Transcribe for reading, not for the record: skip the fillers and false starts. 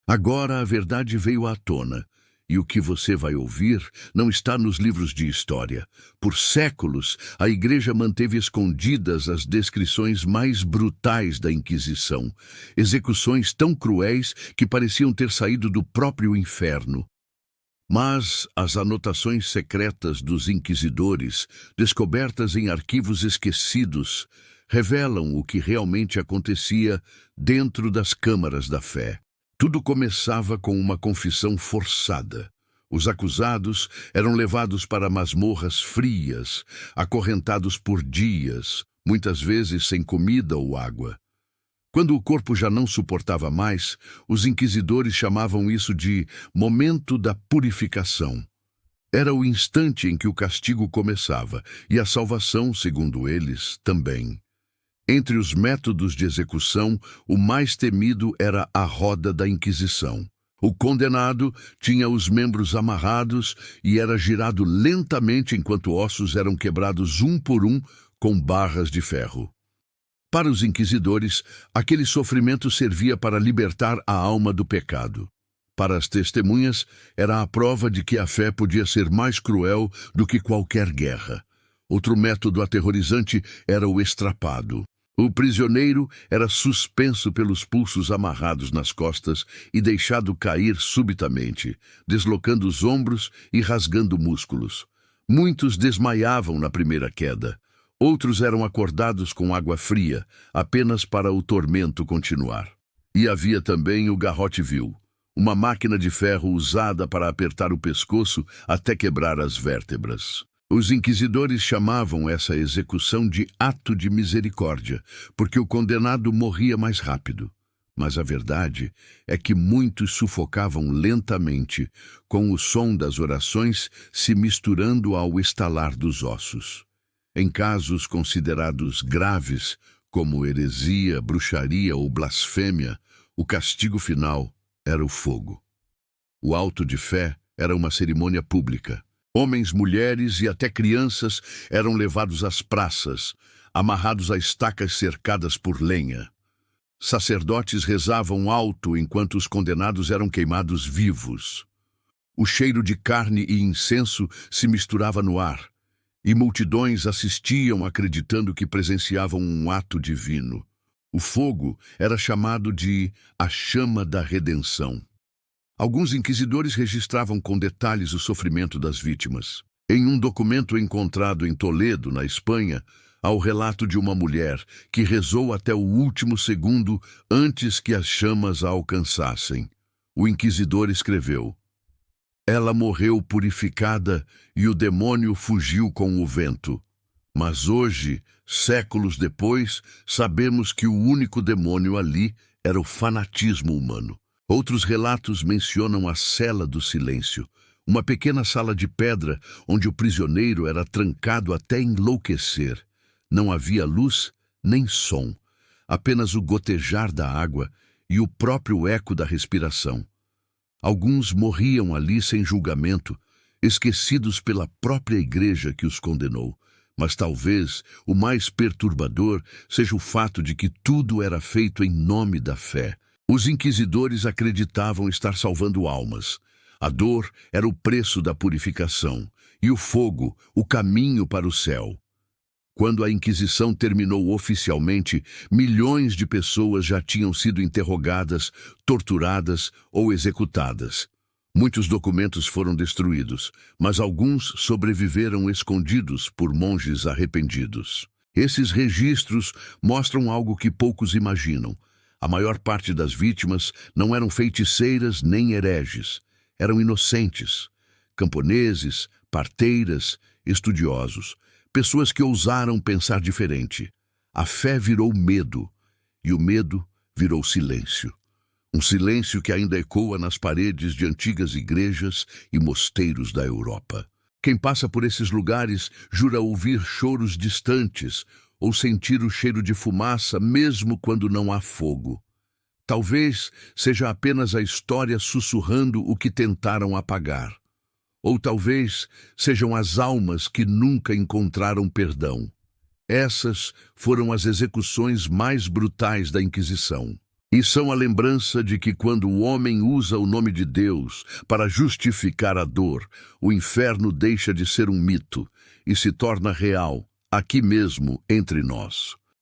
Agora a verdade veio à tona, e o que você vai ouvir não está nos livros de história. Por séculos, a Igreja manteve escondidas as descrições mais brutais da Inquisição, execuções tão cruéis que pareciam ter saído do próprio inferno. Mas as anotações secretas dos inquisidores, descobertas em arquivos esquecidos, revelam o que realmente acontecia dentro das câmaras da fé. Tudo começava com uma confissão forçada. Os acusados eram levados para masmorras frias, acorrentados por dias, muitas vezes sem comida ou água. Quando o corpo já não suportava mais, os inquisidores chamavam isso de momento da purificação. Era o instante em que o castigo começava, e a salvação, segundo eles, também. Entre os métodos de execução, o mais temido era a roda da Inquisição. O condenado tinha os membros amarrados e era girado lentamente enquanto ossos eram quebrados um por um com barras de ferro. Para os inquisidores, aquele sofrimento servia para libertar a alma do pecado. Para as testemunhas, era a prova de que a fé podia ser mais cruel do que qualquer guerra. Outro método aterrorizante era o estrapado. O prisioneiro era suspenso pelos pulsos amarrados nas costas e deixado cair subitamente, deslocando os ombros e rasgando músculos. Muitos desmaiavam na primeira queda. Outros eram acordados com água fria, apenas para o tormento continuar. E havia também o garrote vil, uma máquina de ferro usada para apertar o pescoço até quebrar as vértebras. Os inquisidores chamavam essa execução de ato de misericórdia, porque o condenado morria mais rápido. Mas a verdade é que muitos sufocavam lentamente, com o som das orações se misturando ao estalar dos ossos. Em casos considerados graves, como heresia, bruxaria ou blasfêmia, o castigo final era o fogo. O auto de fé era uma cerimônia pública. Homens, mulheres e até crianças eram levados às praças, amarrados a estacas cercadas por lenha. Sacerdotes rezavam alto enquanto os condenados eram queimados vivos. O cheiro de carne e incenso se misturava no ar, e multidões assistiam acreditando que presenciavam um ato divino. O fogo era chamado de a chama da redenção. Alguns inquisidores registravam com detalhes o sofrimento das vítimas. Em um documento encontrado em Toledo, na Espanha, há o relato de uma mulher que rezou até o último segundo antes que as chamas a alcançassem. O inquisidor escreveu: "Ela morreu purificada e o demônio fugiu com o vento. Mas hoje, séculos depois, sabemos que o único demônio ali era o fanatismo humano." Outros relatos mencionam a cela do silêncio, uma pequena sala de pedra onde o prisioneiro era trancado até enlouquecer. Não havia luz nem som, apenas o gotejar da água e o próprio eco da respiração. Alguns morriam ali sem julgamento, esquecidos pela própria igreja que os condenou. Mas talvez o mais perturbador seja o fato de que tudo era feito em nome da fé. Os inquisidores acreditavam estar salvando almas. A dor era o preço da purificação, e o fogo, o caminho para o céu. Quando a Inquisição terminou oficialmente, milhões de pessoas já tinham sido interrogadas, torturadas ou executadas. Muitos documentos foram destruídos, mas alguns sobreviveram escondidos por monges arrependidos. Esses registros mostram algo que poucos imaginam. A maior parte das vítimas não eram feiticeiras nem hereges. Eram inocentes, camponeses, parteiras, estudiosos, pessoas que ousaram pensar diferente. A fé virou medo, e o medo virou silêncio. Um silêncio que ainda ecoa nas paredes de antigas igrejas e mosteiros da Europa. Quem passa por esses lugares jura ouvir choros distantes ou sentir o cheiro de fumaça mesmo quando não há fogo. Talvez seja apenas a história sussurrando o que tentaram apagar. Ou talvez sejam as almas que nunca encontraram perdão. Essas foram as execuções mais brutais da Inquisição. E são a lembrança de que quando o homem usa o nome de Deus para justificar a dor, o inferno deixa de ser um mito e se torna real, aqui mesmo entre nós.